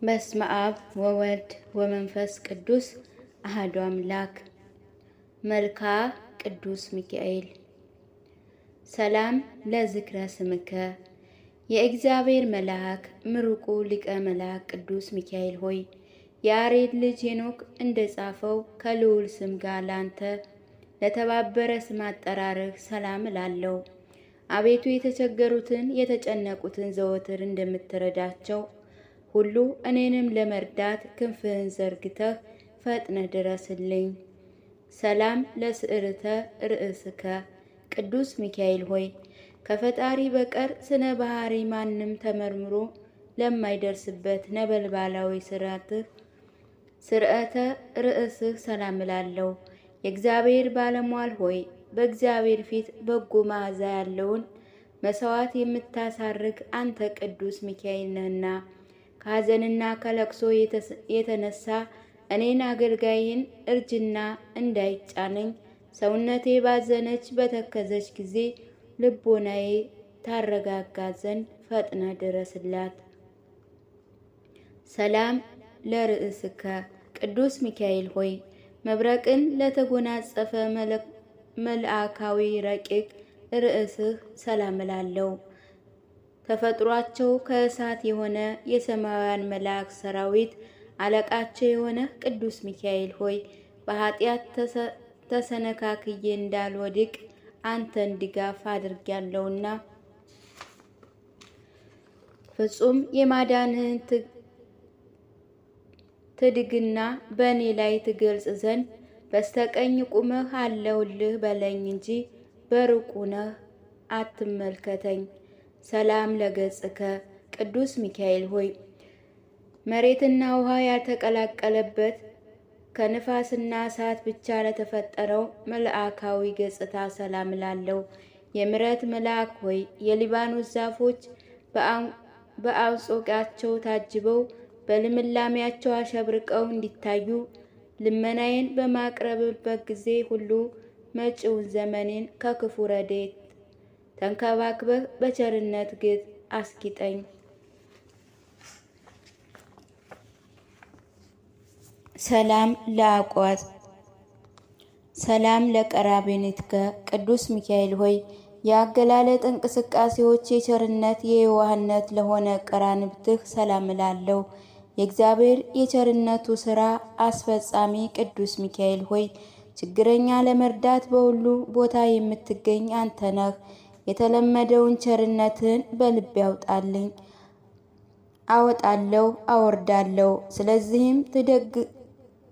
በስመ አብ ወወልድ ወመንፈስ ቅዱስ አሐዱ አምላክ። መልክዓ ቅዱስ ሚካኤል። ሰላም ለዝክረ ስምከ የእግዚአብሔር መልአክ ምሩቁ ሊቀ መልአክ ቅዱስ ሚካኤል ሆይ የያሬድ ልጅ ሄኖክ እንደጻፈው ከልዑል ስም ጋር ላንተ ለተባበረ ስም አጠራርህ ሰላም እላለሁ። አቤቱ የተቸገሩትን የተጨነቁትን ዘወትር እንደምትረዳቸው ሁሉ እኔንም ለመርዳት ክንፍህን ዘርግተህ ፈጥነህ ድረስልኝ። ሰላም ለስዕርተ ርእስከ ቅዱስ ሚካኤል ሆይ ከፈጣሪ በቀር ስነ ባህሪ ማንም ተመርምሮ ለማይደርስበት ነበልባላዊ ስርዓተ ርእስህ ሰላም እላለሁ። የእግዚአብሔር ባለሟል ሆይ በእግዚአብሔር ፊት በጎ መዓዛ ያለውን መሥዋዕት የምታሳርግ አንተ ቅዱስ ሚካኤል ነህና ከሐዘንና ከለቅሶ የተነሳ እኔን አገልጋይን እርጅና እንዳይጫነኝ ሰውነቴ ባዘነች በተከዘች ጊዜ ልቦናዬ ታረጋጋ ዘንድ ፈጥነ ድረስላት። ሰላም ለርእስከ ቅዱስ ሚካኤል ሆይ መብረቅን ለተጎናጸፈ መልአካዊ ረቂቅ ርእስህ ሰላም እላለሁ። ተፈጥሯቸው ከእሳት የሆነ የሰማያውያን መላእክት ሰራዊት አለቃቸው የሆነ ቅዱስ ሚካኤል ሆይ በኃጢአት ተሰነካክዬ እንዳልወድቅ አንተን ድጋፍ አድርጊያለሁና ፍጹም የማዳንህን ትድግና በእኔ ላይ ትገልጽ ዘንድ በስተቀኝ ቁመህ አለሁልህ በለኝ እንጂ በሩቁ ነህ አትመልከተኝ። ሰላም ለገጽከ ቅዱስ ሚካኤል ሆይ መሬትና ውሃ ያልተቀላቀለበት ከንፋስና እሳት ብቻ ለተፈጠረው መልአካዊ ገጽታ ሰላም እላለሁ። የምሕረት መልአክ ሆይ የሊባኖስ ዛፎች በአውጾቃቸው ታጅበው በልምላሜያቸው አሸብርቀው እንዲታዩ ልመናዬን በማቅረብበት ጊዜ ሁሉ መጪውን ዘመኔን ከክፉ ረድኤት ተንከባክበህ በቸርነት ግጥ አስጊጠኝ። ሰላም ለአቋት ሰላም ለቀራቤንትከ ቅዱስ ሚካኤል ሆይ የአገላለጥ እንቅስቃሴዎች የቸርነት የየዋህነት ለሆነ ቀራንብትህ ሰላም እላለሁ። የእግዚአብሔር የቸርነቱ ሥራ አስፈጻሚ ቅዱስ ሚካኤል ሆይ ችግረኛ ለመርዳት በሁሉ ቦታ የምትገኝ አንተ ነህ። የተለመደውን ቸርነትን በልቤ አወጣለሁ አወርዳለሁ። ስለዚህም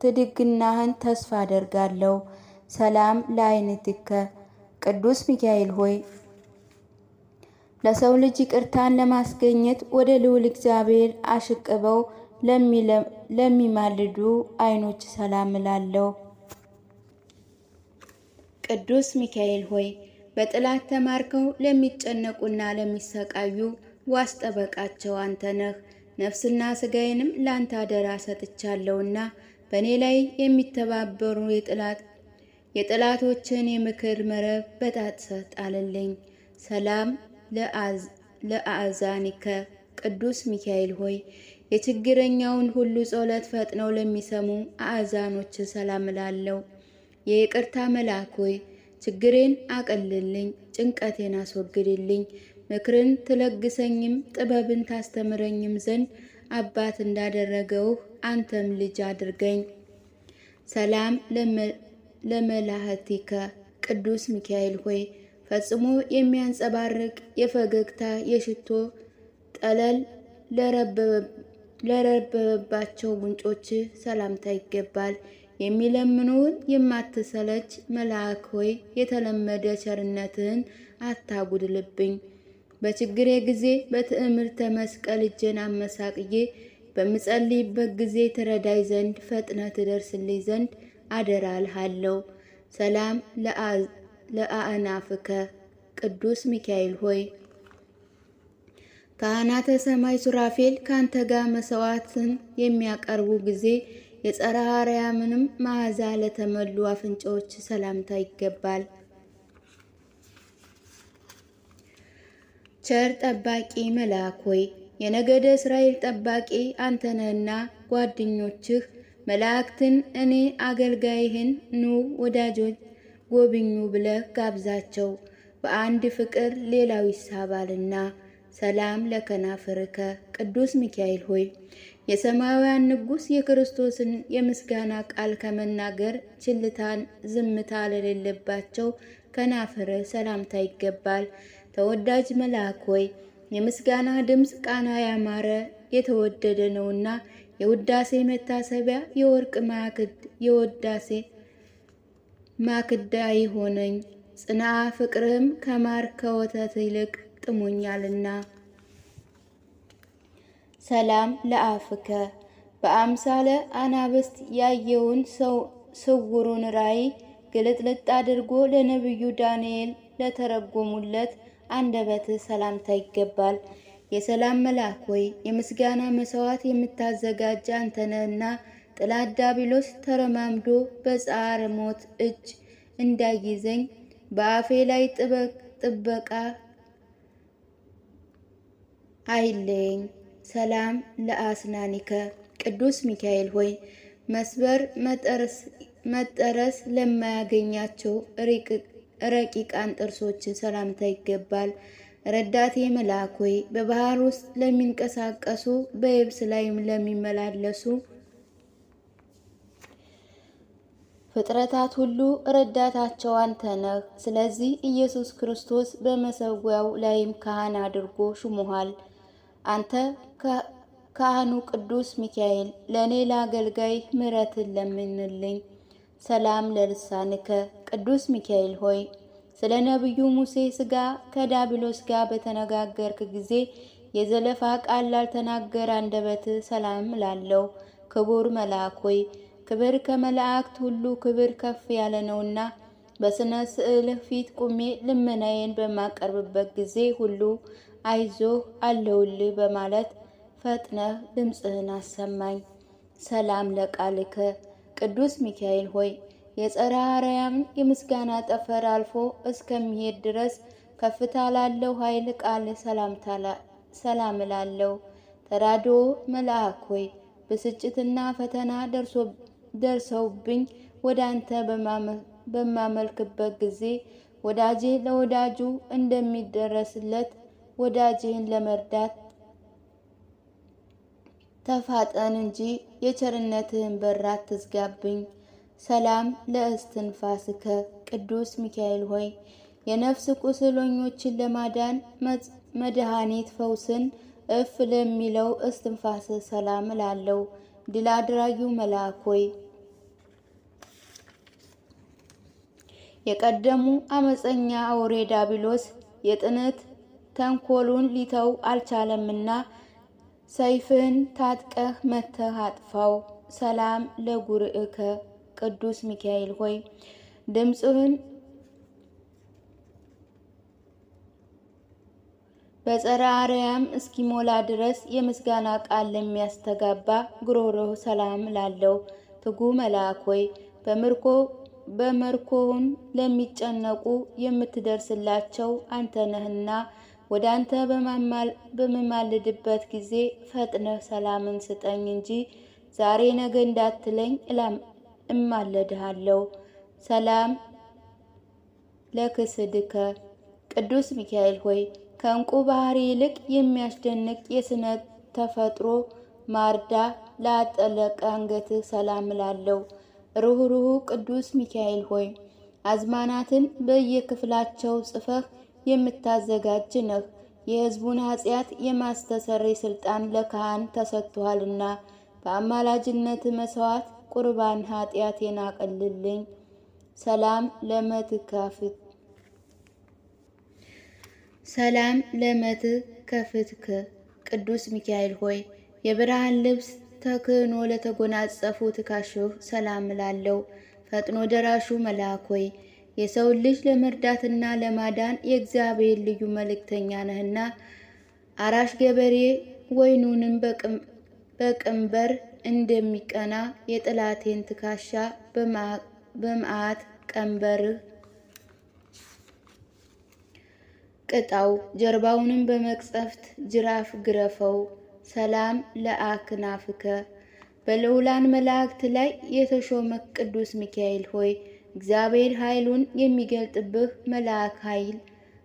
ትድግናህን ተስፋ አደርጋለሁ። ሰላም ለዓይንትከ ቅዱስ ሚካኤል ሆይ ለሰው ልጅ ይቅርታን ለማስገኘት ወደ ልዑል እግዚአብሔር አሽቅበው ለሚማልዱ ዓይኖች ሰላም እላለሁ። ቅዱስ ሚካኤል ሆይ በጥላት ተማርከው ለሚጨነቁና ለሚሰቃዩ ዋስ ጠበቃቸው አንተ ነህ። ነፍስና ሥጋዬንም ለአንተ አደራ ሰጥቻለሁና በእኔ ላይ የሚተባበሩ የጠላቶችን የምክር መረብ በጣጥሰህ ጣልልኝ። ሰላም ለአእዛኒከ ቅዱስ ሚካኤል ሆይ የችግረኛውን ሁሉ ጸሎት ፈጥነው ለሚሰሙ አእዛኖች ሰላም እላለሁ። የይቅርታ መልአክ ሆይ ችግሬን አቅልልኝ፣ ጭንቀቴን አስወግድልኝ። ምክርን ትለግሰኝም ጥበብን ታስተምረኝም ዘንድ አባት እንዳደረገውህ አንተም ልጅ አድርገኝ። ሰላም ለመላህቲከ ቅዱስ ሚካኤል ሆይ ፈጽሞ የሚያንጸባርቅ የፈገግታ የሽቶ ጠለል ለረበበባቸው ጉንጮች ሰላምታ ይገባል። የሚለምኑን የማትሰለች መልአክ ሆይ የተለመደ ቸርነትህን አታጉድልብኝ። በችግሬ ጊዜ በትዕምርተ መስቀል እጄን አመሳቅዬ በምጸልይበት ጊዜ ትረዳይ ዘንድ ፈጥነ ትደርስልኝ ዘንድ አደራ እልሃለሁ። ሰላም ለአእናፍከ ቅዱስ ሚካኤል ሆይ ካህናተ ሰማይ ሱራፌል ካንተ ጋር መሥዋዕትን የሚያቀርቡ ጊዜ የጸረ አርያምንም መዓዛ ለተመሉ አፍንጫዎች ሰላምታ ይገባል። ቸር ጠባቂ መልአክ ሆይ የነገደ እስራኤል ጠባቂ አንተ ነህና ጓደኞችህ መላእክትን እኔ አገልጋይህን ኑ ወዳጆች ጎብኙ ብለህ ጋብዛቸው። በአንድ ፍቅር ሌላው ይሳባልና። ሰላም ለከናፍርከ ቅዱስ ሚካኤል ሆይ የሰማያውያን ንጉሥ የክርስቶስን የምስጋና ቃል ከመናገር ችልታን ዝምታ ለሌለባቸው ከናፍር ሰላምታ ይገባል። ተወዳጅ መልአክ ሆይ የምስጋና ድምፅ ቃና ያማረ የተወደደ ነውና የውዳሴ መታሰቢያ የወርቅ ማክድ የውዳሴ ማክዳ ይሆነኝ። ጽንዓ ፍቅርህም ከማር ከወተት ይልቅ ጥሞኛልና። ሰላም ለአፍከ በአምሳለ አናብስት ያየውን ስውሩን ራእይ ግልጥልጥ አድርጎ ለነቢዩ ዳንኤል ለተረጎሙለት አንደበት ሰላምታ ይገባል። የሰላም መልአክ ሆይ የምስጋና መስዋዕት የምታዘጋጅ አንተ ነህና ጠላት ዲያብሎስ ተረማምዶ በጻዕረ ሞት እጅ እንዳይዘኝ በአፌ ላይ ጥበቃ አይለኝ። ሰላም ለአስናኒከ ቅዱስ ሚካኤል ሆይ መስበር መጠረስ ለማያገኛቸው ረቂቃን ጥርሶች ሰላምታ ይገባል። ረዳቴ መልአክ ሆይ በባህር ውስጥ ለሚንቀሳቀሱ በየብስ ላይም ለሚመላለሱ ፍጥረታት ሁሉ ረዳታቸው አንተ ነህ። ስለዚህ ኢየሱስ ክርስቶስ በመሰዊያው ላይም ካህን አድርጎ ሹሞሃል። አንተ ካህኑ ቅዱስ ሚካኤል ለእኔ ለአገልጋይ ምሕረትን ለምንልኝ። ሰላም ለልሳንከ ቅዱስ ሚካኤል ሆይ ስለ ነቢዩ ሙሴ ሥጋ ከዲያብሎስ ጋር በተነጋገርክ ጊዜ የዘለፋ ቃል ላልተናገረ አንደበት ሰላም ላለው። ክቡር መልአክ ሆይ ክብር ከመላእክት ሁሉ ክብር ከፍ ያለ ነውና በስነ ስዕል ፊት ቁሜ ልመናዬን በማቀርብበት ጊዜ ሁሉ አይዞህ አለውልህ በማለት ፈጥነህ ድምፅህን አሰማኝ። ሰላም ለቃልከ ቅዱስ ሚካኤል ሆይ የጸረ አርያም የምስጋና ጠፈር አልፎ እስከሚሄድ ድረስ ከፍታ ላለው ኃይል ቃል ሰላም ላለው። ተራድኦ መልአክ ሆይ ብስጭትና ፈተና ደርሰውብኝ ወደ አንተ በማመልክበት ጊዜ ወዳጄ ለወዳጁ እንደሚደረስለት ወዳጅህን ለመርዳት ተፋጠን እንጂ የቸርነትህን በር አትዝጋብኝ። ሰላም ለእስትንፋስከ ቅዱስ ሚካኤል ሆይ የነፍስ ቁስለኞችን ለማዳን መድኃኒት ፈውስን እፍ ለሚለው እስትንፋስ ሰላም ላለው። ድል አድራጊው መልአክ ሆይ የቀደሙ አመፀኛ አውሬ ዲያብሎስ የጥንት ተንኮሉን ሊተው አልቻለምና ሰይፍህን ታጥቀህ መተህ አጥፋው። ሰላም ለጉርዕከ ቅዱስ ሚካኤል ሆይ ድምፅህን በጸረ አርያም እስኪሞላ ድረስ የምስጋና ቃል ለሚያስተጋባ ጉሮሮህ ሰላም ላለው። ትጉ መልአክ ሆይ በምርኮውን ለሚጨነቁ የምትደርስላቸው አንተ ነህና ወደ አንተ በምማልድበት ጊዜ ፈጥነህ ሰላምን ስጠኝ እንጂ ዛሬ ነገ እንዳትለኝ እማለድሃለሁ። ሰላም ለክስድከ ቅዱስ ሚካኤል ሆይ ከእንቁ ባህሪ ይልቅ የሚያስደንቅ የስነ ተፈጥሮ ማርዳ ላጠለቀ አንገትህ ሰላም ላለው። ሩህሩህ ቅዱስ ሚካኤል ሆይ አዝማናትን በየክፍላቸው ጽፈህ የምታዘጋጅ ነህ። የሕዝቡን ኃጢአት የማስተሰረይ ስልጣን ለካህን ተሰጥቷልና በአማላጅነት መስዋዕት ቁርባን ኃጢአቴን አቅልልኝ። ሰላም ለመትከፍትከ ቅዱስ ሚካኤል ሆይ የብርሃን ልብስ ተክህኖ ለተጎናጸፉ ትከሻህ ሰላም ላለው። ፈጥኖ ደራሹ መልአክ ሆይ የሰው ልጅ ለመርዳትና ለማዳን የእግዚአብሔር ልዩ መልእክተኛ ነህና አራሽ ገበሬ ወይኑንም በቀንበር እንደሚቀና የጠላቴን ትከሻ በመዓት ቀንበርህ ቅጣው፣ ጀርባውንም በመቅሰፍት ጅራፍ ግረፈው። ሰላም ለአክናፍከ። በልዑላን መላእክት ላይ የተሾመ ቅዱስ ሚካኤል ሆይ እግዚአብሔር ኃይሉን የሚገልጥብህ መልአክ ኃይል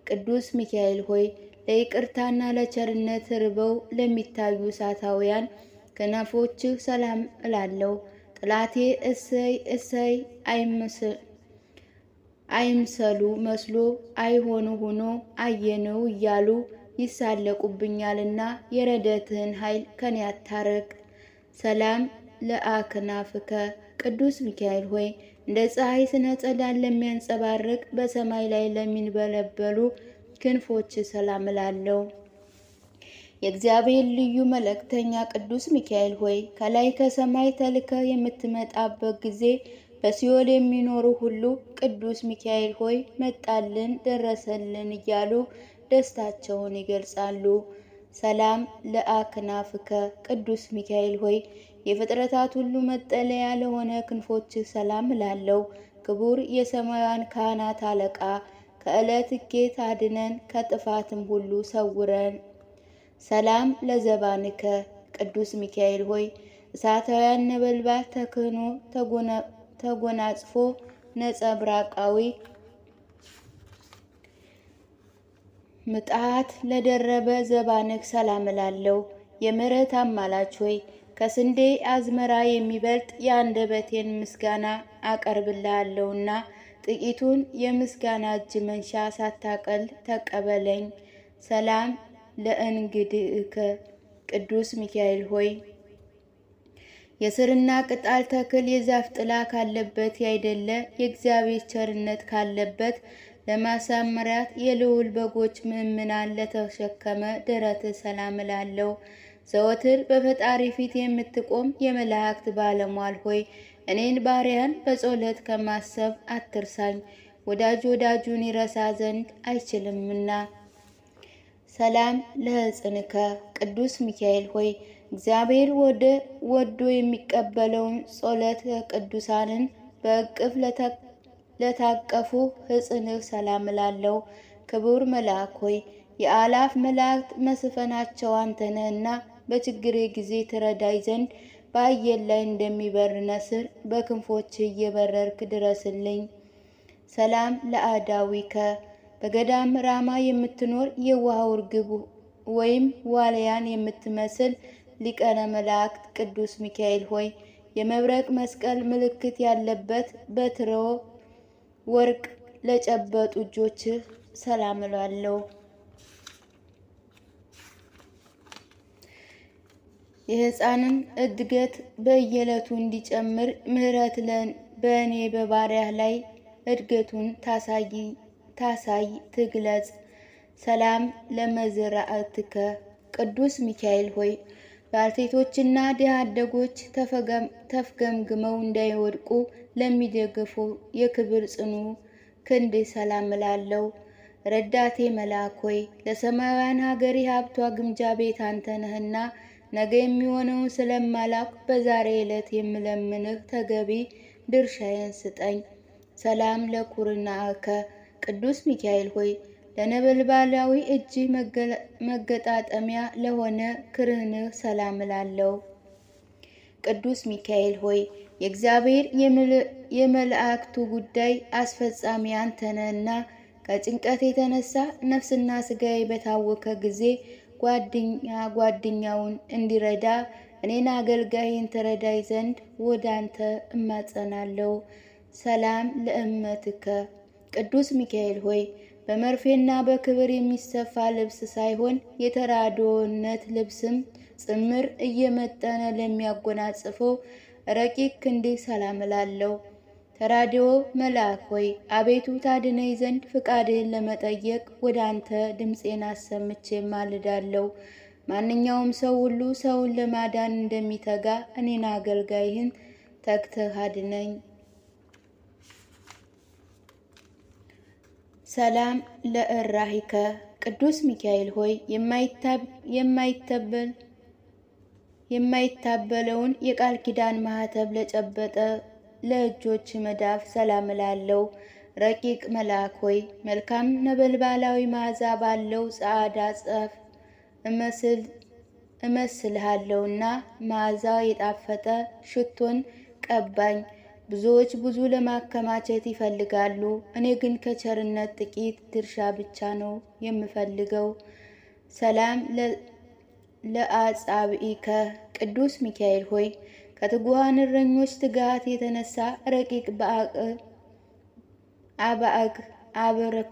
ቅዱስ ሚካኤል ሆይ ለይቅርታና ለቸርነት ርበው ለሚታዩ እሳታውያን ከናፎችህ ሰላም እላለሁ። ጥላቴ እሰይ እሰይ አይምሰሉ መስሎ አይሆኑ ሆኖ አየነው እያሉ ይሳለቁብኛልና የረደትህን ኃይል ከኔ አታርቅ። ሰላም ለአክናፍከ። ቅዱስ ሚካኤል ሆይ እንደ ፀሐይ ስነ ጸዳል ለሚያንጸባርቅ በሰማይ ላይ ለሚንበለበሉ ክንፎች ሰላም እላለሁ። የእግዚአብሔር ልዩ መልእክተኛ ቅዱስ ሚካኤል ሆይ ከላይ ከሰማይ ተልከ የምትመጣበት ጊዜ በሲኦል የሚኖሩ ሁሉ ቅዱስ ሚካኤል ሆይ መጣልን፣ ደረሰልን እያሉ ደስታቸውን ይገልጻሉ። ሰላም ለአክናፍከ። ቅዱስ ሚካኤል ሆይ የፍጥረታት ሁሉ መጠለያ ለሆነ ክንፎችህ ሰላም እላለሁ። ክቡር የሰማያውያን ካህናት አለቃ ከዕለት እኬት አድነን፣ ከጥፋትም ሁሉ ሰውረን። ሰላም ለዘባንከ። ቅዱስ ሚካኤል ሆይ እሳታውያን ነበልባል ተክህኖ ተጎናጽፎ ነጸብራቃዊ ምጣት ለደረበ ዘባንክ ሰላም እላለሁ። የምሕረት አማላች ሆይ ከስንዴ አዝመራ የሚበልጥ የአንደበቴን ምስጋና አቀርብልሃለሁና ጥቂቱን የምስጋና እጅ መንሻ ሳታቀል ተቀበለኝ። ሰላም ለእንግድእከ። ቅዱስ ሚካኤል ሆይ የስርና ቅጣል ተክል የዛፍ ጥላ ካለበት ያይደለ የእግዚአብሔር ቸርነት ካለበት ለማሳመሪያት የልዑል በጎች ምእምናን ለተሸከመ ደረት ሰላም እላለሁ። ዘወትር በፈጣሪ ፊት የምትቆም የመላእክት ባለሟል ሆይ እኔን ባሪያን በጸሎት ከማሰብ አትርሳኝ፣ ወዳጅ ወዳጁን ይረሳ ዘንድ አይችልምና። ሰላም ለሕፅንከ። ቅዱስ ሚካኤል ሆይ እግዚአብሔር ወዶ የሚቀበለውን ጸሎተ ቅዱሳንን በእቅፍ ለታቀፉ ሕፅንህ ሰላም እላለሁ። ክቡር መልአክ ሆይ የአላፍ መላእክት መስፈናቸው አንተ ነህና በችግሬ ጊዜ ትረዳይ ዘንድ በአየር ላይ እንደሚበር ነስር በክንፎች እየበረርክ ድረስልኝ። ሰላም ለአዳዊከ። በገዳም ራማ የምትኖር የዋሃው ርግብ ወይም ዋልያን የምትመስል ሊቀነ መላእክት ቅዱስ ሚካኤል ሆይ የመብረቅ መስቀል ምልክት ያለበት በትረ ወርቅ ለጨበጡ እጆችህ ሰላም እላለሁ። የሕፃንን እድገት በየዕለቱ እንዲጨምር ምሕረት በእኔ በባሪያህ ላይ እድገቱን ታሳይ ትግለጽ። ሰላም ለመዝራእትከ። ቅዱስ ሚካኤል ሆይ ባልቴቶችና ድሃ አደጎች ተፍገምግመው እንዳይወድቁ ለሚደግፉ የክብር ጽኑ ክንድ ሰላም እላለሁ። ረዳቴ መልአክ ሆይ ለሰማያውያን ሀገር የሀብቷ ግምጃ ቤት አንተ ነህና ነገ የሚሆነውን ስለማላውቅ በዛሬ ዕለት የምለምንህ ተገቢ ድርሻዬን ስጠኝ። ሰላም ለኩርናከ። ቅዱስ ሚካኤል ሆይ ለነበልባላዊ እጅህ መገጣጠሚያ ለሆነ ክርንህ ሰላም እላለሁ። ቅዱስ ሚካኤል ሆይ የእግዚአብሔር የመላእክቱ ጉዳይ አስፈጻሚ አንተ ነህና ከጭንቀት የተነሳ ነፍስና ስጋዬ በታወከ ጊዜ ጓደኛውን እንዲረዳ እኔን አገልጋይን ተረዳይ ዘንድ ወደ አንተ እማጸናለሁ። ሰላም ለእመትከ። ቅዱስ ሚካኤል ሆይ በመርፌና በክብር የሚሰፋ ልብስ ሳይሆን የተራድኦነት ልብስም ጽምር እየመጠነ ለሚያጎናጽፈው ረቂቅ ክንድህ ሰላም እላለሁ። ተራድኦ መልአክ ሆይ አቤቱ ታድነኝ ዘንድ ፍቃድህን ለመጠየቅ ወደ አንተ ድምፄን አሰምቼ ማልዳለሁ። ማንኛውም ሰው ሁሉ ሰውን ለማዳን እንደሚተጋ እኔን አገልጋይህን ተግተህ አድነኝ። ሰላም ለእራሂከ። ቅዱስ ሚካኤል ሆይ የማይታበለውን የቃል ኪዳን ማህተብ ለጨበጠ ለእጆች መዳፍ ሰላም እላለሁ። ረቂቅ መልአክ ሆይ መልካም ነበልባላዊ መዓዛ ባለው ጸዓዳ ጸፍ እመስልሃለሁና መዓዛው የጣፈጠ ሽቶን ቀባኝ። ብዙዎች ብዙ ለማከማቸት ይፈልጋሉ፣ እኔ ግን ከቸርነት ጥቂት ድርሻ ብቻ ነው የምፈልገው። ሰላም ለአጻብዒከ ቅዱስ ሚካኤል ሆይ ከትጉሃን እረኞች ትጋት የተነሳ ረቂቅ አበረክ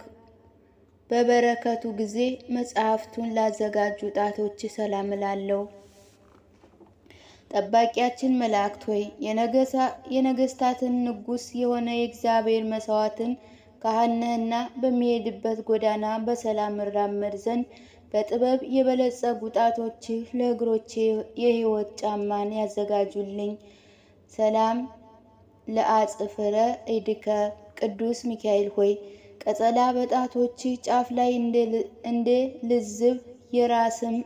በበረከቱ ጊዜ መጽሐፍቱን ላዘጋጁ ጣቶች ሰላም እላለሁ። ጠባቂያችን መላእክት ሆይ የነገስታትን ንጉስ የሆነ የእግዚአብሔር መስዋዕትን ካህን ነህና በሚሄድበት ጎዳና በሰላም እራመድ ዘንድ በጥበብ የበለጸጉ ጣቶችህ ለእግሮቼ የሕይወት ጫማን ያዘጋጁልኝ። ሰላም ለአጽፍረ እድከ ቅዱስ ሚካኤል ሆይ ቀጸላ በጣቶችህ ጫፍ ላይ እንደ ልዝብ የራስም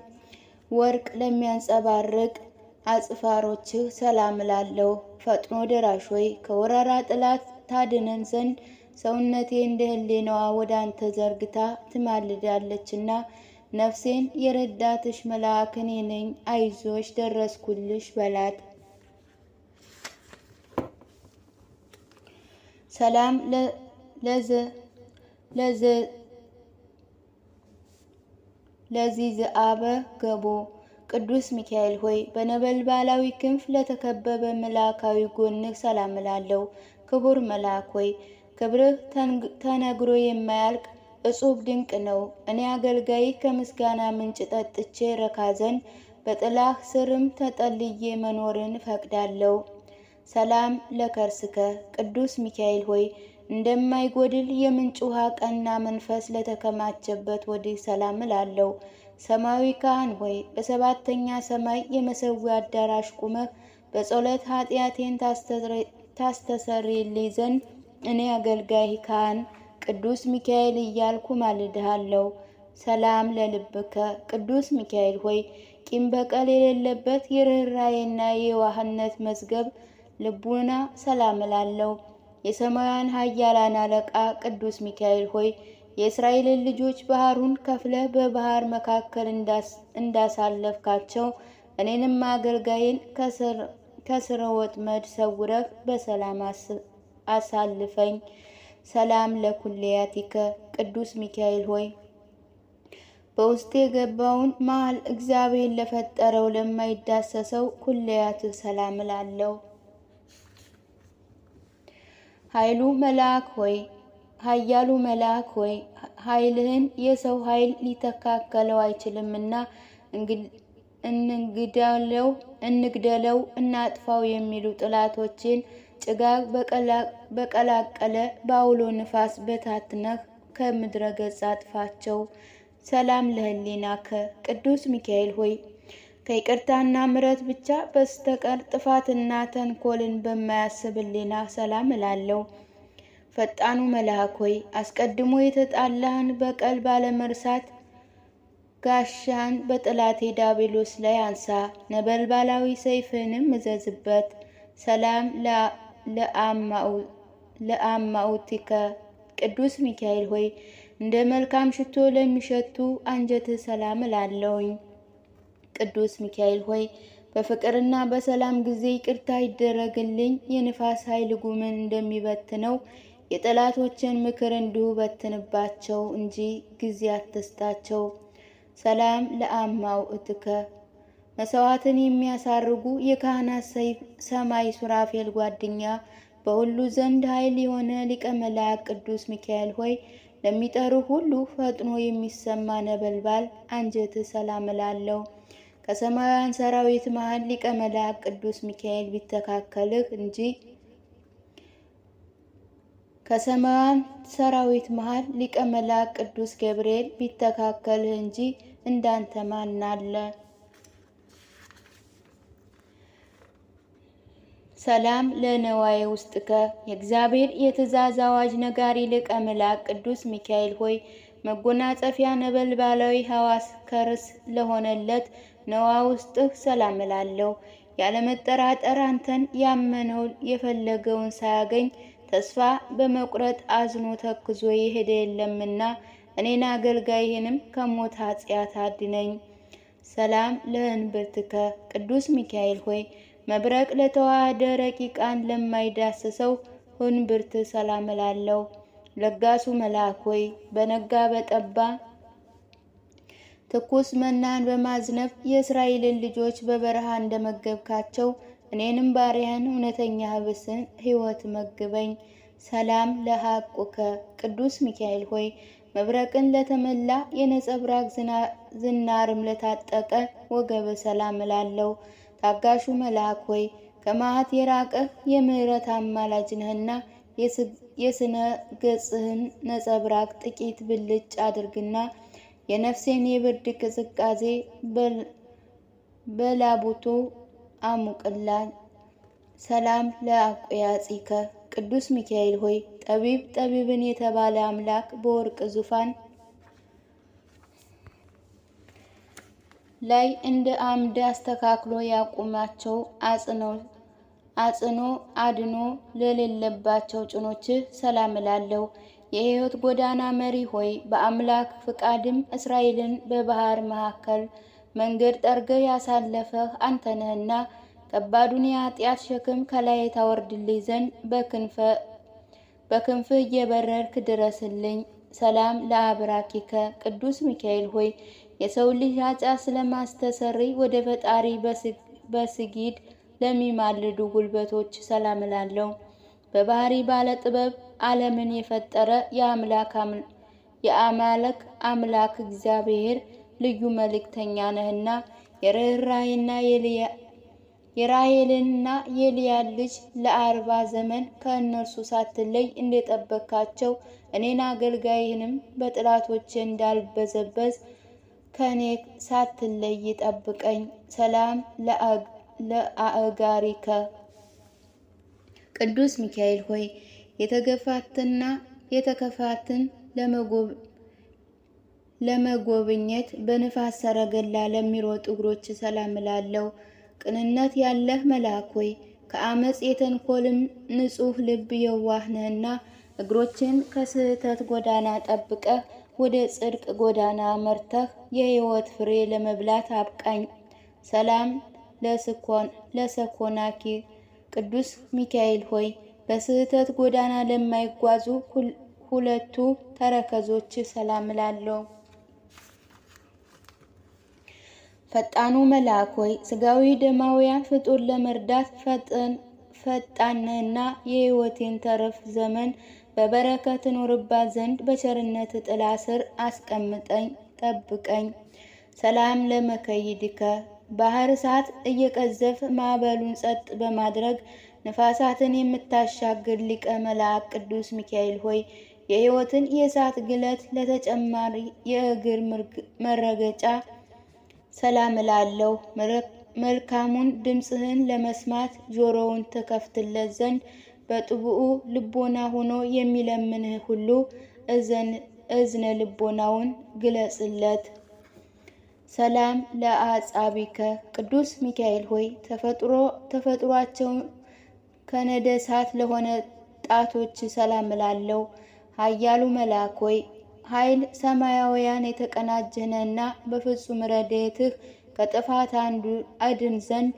ወርቅ ለሚያንጸባርቅ አጽፋሮችህ ሰላም እላለሁ። ፈጥኖ ደራሽ ሆይ ከወረራ ጥላት ታድነን ዘንድ ሰውነቴ እንደ ሕሊናዋ ወደ አንተ ዘርግታ ትማልዳለችና ነፍሴን የረዳትሽ መልአክ እኔ ነኝ፣ አይዞሽ ደረስኩልሽ በላት። ሰላም ለዚህ ዘአበ ገቦ ቅዱስ ሚካኤል ሆይ በነበልባላዊ ክንፍ ለተከበበ መልአካዊ ጎንህ ሰላም እላለሁ። ክቡር መልአክ ሆይ ክብርህ ተነግሮ የማያልቅ እጹብ ድንቅ ነው። እኔ አገልጋይ ከምስጋና ምንጭ ጠጥቼ ረካ ዘንድ በጥላህ ስርም ተጠልዬ መኖርን እፈቅዳለሁ። ሰላም ለከርስከ ቅዱስ ሚካኤል ሆይ እንደማይጎድል የምንጭ ውሃ ቀና መንፈስ ለተከማቸበት ወዲህ ሰላም እላለሁ። ሰማያዊ ካህን ሆይ በሰባተኛ ሰማይ የመሠዊያ አዳራሽ ቁመህ በጸሎት ኃጢአቴን ታስተሰርይልኝ ዘንድ እኔ አገልጋይ ካህን ቅዱስ ሚካኤል እያልኩ ማልድሃለሁ። ሰላም ለልብከ ቅዱስ ሚካኤል ሆይ ቂም በቀል የሌለበት የርኅራኄና የዋህነት መዝገብ ልቡና ሰላም እላለሁ። የሰማያን ኃያላን አለቃ ቅዱስ ሚካኤል ሆይ የእስራኤልን ልጆች ባህሩን ከፍለህ በባህር መካከል እንዳሳለፍካቸው እኔንም አገልጋይን ከስረ ወጥመድ ሰውረህ በሰላም አሳልፈኝ። ሰላም ለኩልያቲከ ቅዱስ ሚካኤል ሆይ በውስጥ የገባውን መሃል እግዚአብሔር ለፈጠረው ለማይዳሰሰው ኩልያትህ ሰላም እላለሁ። ኃያሉ መልአክ ሆይ ኃይልህን የሰው ኃይል ሊተካከለው አይችልምና እንግደለው እናጥፋው የሚሉ ጠላቶችን ጭጋግ በቀላቀለ በአውሎ ንፋስ በታትነህ ከምድረ ገጽ አጥፋቸው። ሰላም ለሕሊናከ ቅዱስ ሚካኤል ሆይ ከይቅርታና ምሕረት ብቻ በስተቀር ጥፋትና ተንኮልን በማያስብ ሕሊና ሰላም እላለሁ። ፈጣኑ መልአክ ሆይ አስቀድሞ የተጣላህን በቀል ባለመርሳት ጋሻን በጠላቴ ዲያብሎስ ላይ አንሳ፣ ነበልባላዊ ሰይፍንም እዘዝበት። ሰላም ለአማኡቲከ ቅዱስ ሚካኤል ሆይ እንደ መልካም ሽቶ ለሚሸቱ አንጀትህ ሰላም እላለሁኝ። ቅዱስ ሚካኤል ሆይ በፍቅርና በሰላም ጊዜ ይቅርታ ይደረግልኝ። የንፋስ ኃይል ጉምን እንደሚበትነው የጠላቶችን ምክር እንዲሁ በትንባቸው እንጂ ጊዜ አትስጣቸው። ሰላም ለአማውእትከ መስዋዕትን የሚያሳርጉ የካህናት ሰማይ ሱራፌል ጓደኛ በሁሉ ዘንድ ኃይል የሆነ ሊቀ መላእክት ቅዱስ ሚካኤል ሆይ ለሚጠሩ ሁሉ ፈጥኖ የሚሰማ ነበልባል አንጀትህ ሰላም እላለሁ። ከሰማያውያን ሰራዊት መሃል ሊቀ መላእክት ቅዱስ ሚካኤል ቢተካከልህ እንጂ ከሰማያውያን ሰራዊት መሃል ሊቀ መላእክት ቅዱስ ገብርኤል ቢተካከልህ እንጂ እንዳንተ ማን አለ? ሰላም ለነዋየ ውስጥከ የእግዚአብሔር የትእዛዝ አዋጅ ነጋሪ ሊቀ መላእክት ቅዱስ ሚካኤል ሆይ መጎናጸፊያ ነበልባላዊ ሐዋስ ከርስ ለሆነለት ነዋ ውስጥህ ሰላም እላለሁ። ያለመጠራጠር አንተን ያመነው የፈለገውን ሳያገኝ ተስፋ በመቁረጥ አዝኖ ተክዞ የሄደ የለምና እኔን አገልጋይህንም ከሞት ኃጢአት አድነኝ። ሰላም ለእንብርትከ ቅዱስ ሚካኤል ሆይ መብረቅ ለተዋህደ ረቂቃን ለማይዳስሰው እንብርት ሰላም እላለሁ። ለጋሱ መልአክ ሆይ በነጋ በጠባ ትኩስ መናን በማዝነብ የእስራኤልን ልጆች በበረሃ እንደመገብካቸው እኔንም ባሪያን እውነተኛ ህብስን ሕይወት መግበኝ። ሰላም ለሐቁከ ቅዱስ ሚካኤል ሆይ መብረቅን ለተመላ የነጸብራቅ ዝናርም ለታጠቀ ወገበ ሰላም እላለሁ። ታጋሹ መልአክ ሆይ ከመዓት የራቀህ የምህረት አማላጅ ነህና የስነ ገጽህን ነጸብራቅ ጥቂት ብልጭ አድርግና የነፍሴን የብርድ ቅዝቃዜ በላቡቱ አሙቅላል። ሰላም ለአቆያጺከ ቅዱስ ሚካኤል ሆይ ጠቢብ ጠቢብን የተባለ አምላክ በወርቅ ዙፋን ላይ እንደ አምድ አስተካክሎ ያቁማቸው። አጽኖ አድኖ ለሌለባቸው ጭኖችህ ሰላም እላለሁ። የሕይወት ጎዳና መሪ ሆይ በአምላክ ፍቃድም እስራኤልን በባህር መካከል መንገድ ጠርገህ ያሳለፈህ አንተ ነህና ከባዱን የኃጢአት ሸክም ከላይ ታወርድልኝ ዘንድ በክንፍህ እየበረርክ ድረስልኝ። ሰላም ለአብራኪከ ቅዱስ ሚካኤል ሆይ የሰው ልጅ ኃጢአት ስለማስተሰሪ ወደ ፈጣሪ በስጊድ ለሚማልዱ ጉልበቶች ሰላም እላለሁ። በባህሪ ባለ ጥበብ ዓለምን የፈጠረ የአማልክ አምላክ እግዚአብሔር ልዩ መልእክተኛ ነህና የርኅራኄና የራሔልና የልያን ልጅ ለ40 ዘመን ከእነርሱ ሳትለይ እንደጠበካቸው እኔን አገልጋይህንም በጥላቶቼ እንዳልበዘበዝ ከእኔ ሳትለይ ጠብቀኝ። ሰላም ለአእጋሪከ ቅዱስ ሚካኤል ሆይ የተገፋትና የተከፋትን ለመጎብኘት በንፋስ ሰረገላ ለሚሮጡ እግሮች ሰላም እላለሁ። ቅንነት ያለህ መልአክ ሆይ ከአመፅ የተንኮልም ንጹሕ ልብ የዋህ ነህና እግሮችን ከስህተት ጎዳና ጠብቀህ ወደ ጽድቅ ጎዳና መርተህ የሕይወት ፍሬ ለመብላት አብቃኝ። ሰላም ለሰኮናኪ ቅዱስ ሚካኤል ሆይ በስህተት ጎዳና ለማይጓዙ ሁለቱ ተረከዞች ሰላም እላለሁ። ፈጣኑ መልአክ ሆይ ሥጋዊ ደማውያን ፍጡር ለመርዳት ፈጣንና የሕይወቴን ተረፍ ዘመን በበረከት እኖርባት ዘንድ በቸርነት ጥላ ስር አስቀምጠኝ ጠብቀኝ። ሰላም ለመከይድከ ባህር እሳት እየቀዘፍ ማዕበሉን ጸጥ በማድረግ ነፋሳትን የምታሻግር ሊቀ መላእክት ቅዱስ ሚካኤል ሆይ የሕይወትን የእሳት ግለት ለተጨማሪ የእግር መረገጫ ሰላም እላለሁ። መልካሙን ድምፅህን ለመስማት ጆሮውን ትከፍትለት ዘንድ በጥቡዕ ልቦና ሆኖ የሚለምንህ ሁሉ እዝነ ልቦናውን ግለጽለት። ሰላም ለአጻቢከ ቅዱስ ሚካኤል ሆይ ተፈጥሯቸው ከነደ እሳት ለሆነ ጣቶች ሰላም እላለሁ። ኃያሉ መልአክ ሆይ ኃይል ሰማያውያን የተቀናጀነና በፍጹም ረድኤትህ ከጥፋት አንዱ አድን ዘንድ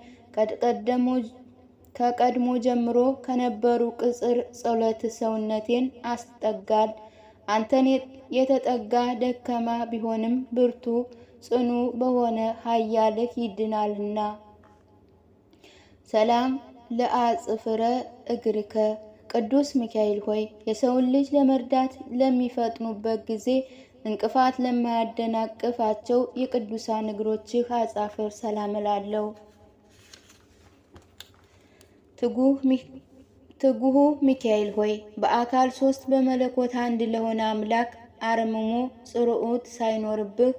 ከቀድሞ ጀምሮ ከነበሩ ቅጽር ጸሎት ሰውነቴን አስጠጋል። አንተን የተጠጋ ደካማ ቢሆንም ብርቱ ጽኑ በሆነ ኃያልህ ይድናልና። ሰላም ለአጽፍረ እግርከ ቅዱስ ሚካኤል ሆይ የሰውን ልጅ ለመርዳት ለሚፈጥኑበት ጊዜ እንቅፋት ለማያደናቅፋቸው የቅዱሳን እግሮችህ አጻፍር ሰላም እላለሁ። ትጉሁ ሚካኤል ሆይ በአካል 3 በመለኮት አንድ ለሆነ አምላክ አርምሞ ጽርዑት ሳይኖርብህ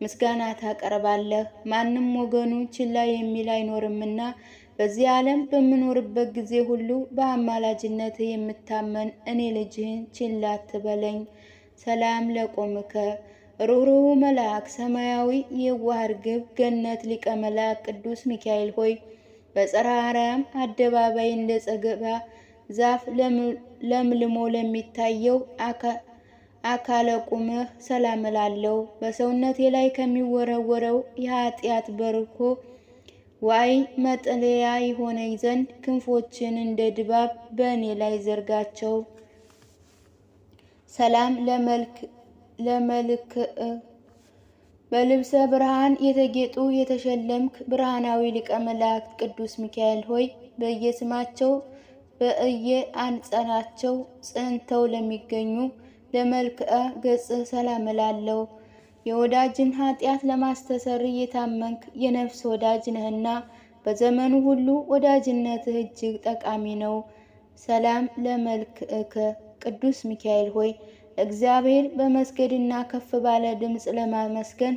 ምስጋና ታቀርባለህ። ማንም ወገኑ ችላ የሚል አይኖርምና በዚህ ዓለም በምኖርበት ጊዜ ሁሉ በአማላጅነት የምታመን እኔ ልጅህን ችላ አትበለኝ። ሰላም ለቆምከ ሩህሩህ መልአክ ሰማያዊ የዋህ ርግብ ገነት ሊቀ መላእክት ቅዱስ ሚካኤል ሆይ በጽርሐ አርያም አደባባይ እንደ ዛፍ ለምልሞ ለሚታየው አካለ ቁምህ ሰላም እላለሁ። በሰውነቴ ላይ ከሚወረወረው የኃጢአት በርኮ ዋይ መጠለያ ይሆነኝ ዘንድ ክንፎችን እንደ ድባብ በእኔ ላይ ዘርጋቸው። ሰላም ለመልክ በልብሰ ብርሃን የተጌጡ የተሸለምክ ብርሃናዊ ሊቀ መላእክት ቅዱስ ሚካኤል ሆይ በየስማቸው በየአንጸናቸው ጸንተው ለሚገኙ ለመልክዓ ገጽህ ሰላም እላለሁ። የወዳጅን ኃጢአት ለማስተሰረይ የታመንክ የነፍስ ወዳጅ ነህና በዘመኑ ሁሉ ወዳጅነትህ እጅግ ጠቃሚ ነው። ሰላም ለመልክዕከ ቅዱስ ሚካኤል ሆይ እግዚአብሔር በመስገድና ከፍ ባለ ድምፅ ለማመስገን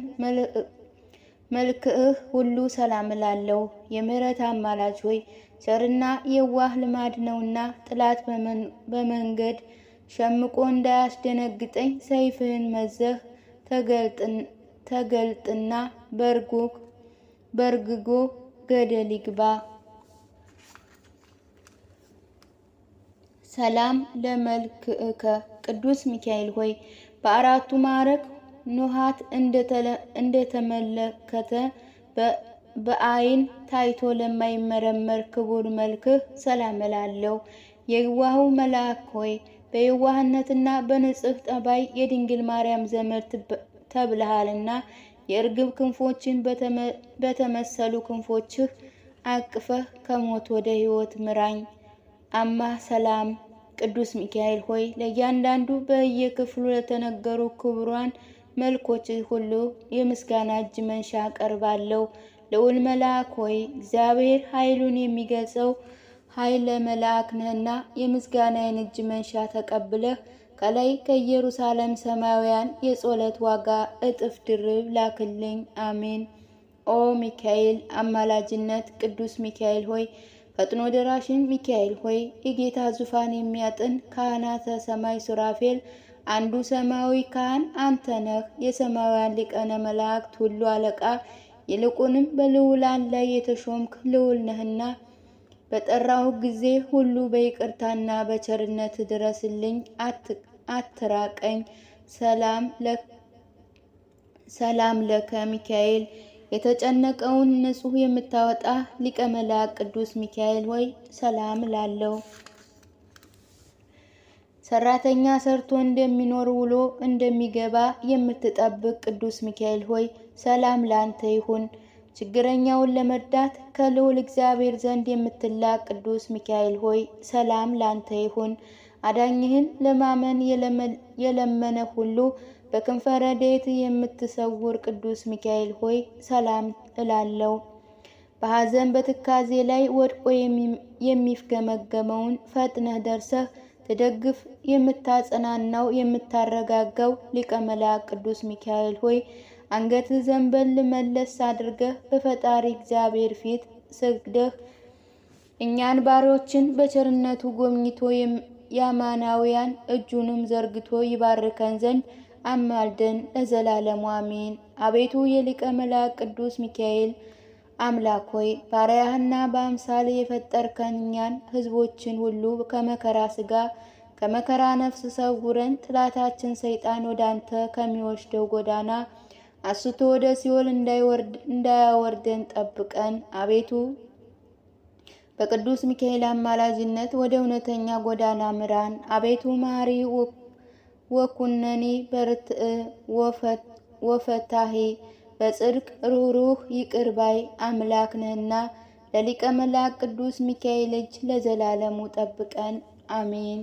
መልክዕህ ሁሉ ሰላም እላለሁ። የምህረት አማላጅ ሆይ ቸርና የዋህ ልማድ ነውና ጥላት በመንገድ ሸምቆ እንዳያስደነግጠኝ ሰይፍህን መዘህ ተገልጥና በርግጎ ገደል ይግባ። ሰላም ለመልክዕከ ቅዱስ ሚካኤል ሆይ በአራቱ ማዕረግ ኖሃት እንደተመለከተ በአይን ታይቶ ለማይመረመር ክቡር መልክህ ሰላም እላለሁ። የዋሁ መልአክ ሆይ በየዋህነትና በንጽህ ጠባይ የድንግል ማርያም ዘመድ ተብለሃልና የእርግብ ክንፎችን በተመሰሉ ክንፎችህ አቅፈህ ከሞት ወደ ሕይወት ምራኝ። አማ ሰላም ቅዱስ ሚካኤል ሆይ ለእያንዳንዱ በየክፍሉ ለተነገሩ ክቡራን መልኮች ሁሉ የምስጋና እጅ መንሻ አቀርባለሁ። ልዑል መልአክ ሆይ እግዚአብሔር ኃይሉን የሚገልጸው ኃይለ መልአክ ነህና የምስጋናዬን እጅ መንሻ ተቀብለህ ከላይ ከኢየሩሳሌም ሰማያውያን የጸሎት ዋጋ እጥፍ ድርብ ላክልኝ። አሜን። ኦ ሚካኤል አማላጅነት ቅዱስ ሚካኤል ሆይ ፈጥኖ ደራሽን ሚካኤል ሆይ የጌታ ዙፋን የሚያጥን ካህናተ ሰማይ ሱራፌል አንዱ ሰማያዊ ካህን አንተ ነህ። የሰማያውያን ሊቃነ መላእክት ሁሉ አለቃ ይልቁንም በልዑላን ላይ የተሾምክ ልዑል ነህና በጠራሁ ጊዜ ሁሉ በይቅርታና በቸርነት ድረስልኝ፣ አትራቀኝ። ሰላም ለከ ሚካኤል የተጨነቀውን ንጹሕ የምታወጣ ሊቀ መላእክት ቅዱስ ሚካኤል ሆይ ሰላም እላለሁ። ሰራተኛ ሰርቶ እንደሚኖር ውሎ እንደሚገባ የምትጠብቅ ቅዱስ ሚካኤል ሆይ ሰላም ላንተ ይሁን። ችግረኛውን ለመርዳት ከልዑል እግዚአብሔር ዘንድ የምትላክ ቅዱስ ሚካኤል ሆይ ሰላም ላንተ ይሁን። አዳኝህን ለማመን የለመነ ሁሉ በክንፈ ረድኤት የምትሰውር ቅዱስ ሚካኤል ሆይ ሰላም እላለሁ። በሐዘን በትካዜ ላይ ወድቆ የሚፍገመገመውን ፈጥነህ ደርሰህ ትደግፍ የምታጸናናው የምታረጋጋው ሊቀ መላእክት ቅዱስ ሚካኤል ሆይ አንገትህ ዘንበል መለስ አድርገህ በፈጣሪ እግዚአብሔር ፊት ሰግደህ እኛን ባሪያዎችን በቸርነቱ ጎብኝቶ የአማናውያን እጁንም ዘርግቶ ይባርከን ዘንድ አማልደን ለዘላለሙ አሜን። አቤቱ የሊቀ መላእክት ቅዱስ ሚካኤል አምላክ ሆይ ባሪያህና በአምሳል የፈጠርከን እኛን ሕዝቦችን ሁሉ ከመከራ ሥጋ ከመከራ ነፍስ ሰውረን ጥላታችን ሰይጣን ወደ አንተ ከሚወስደው ጎዳና አስቶ ወደ ሲኦል እንዳያወርደን ጠብቀን። አቤቱ በቅዱስ ሚካኤል አማላጅነት ወደ እውነተኛ ጎዳና ምራን። አቤቱ መሐሪ ወኩነኔ በርትዕ ወፈታሄ በጽድቅ ሩህሩህ ይቅር ባይ አምላክ ነህና ለሊቀ መላእክት ቅዱስ ሚካኤል እጅ ለዘላለሙ ጠብቀን። አሜን።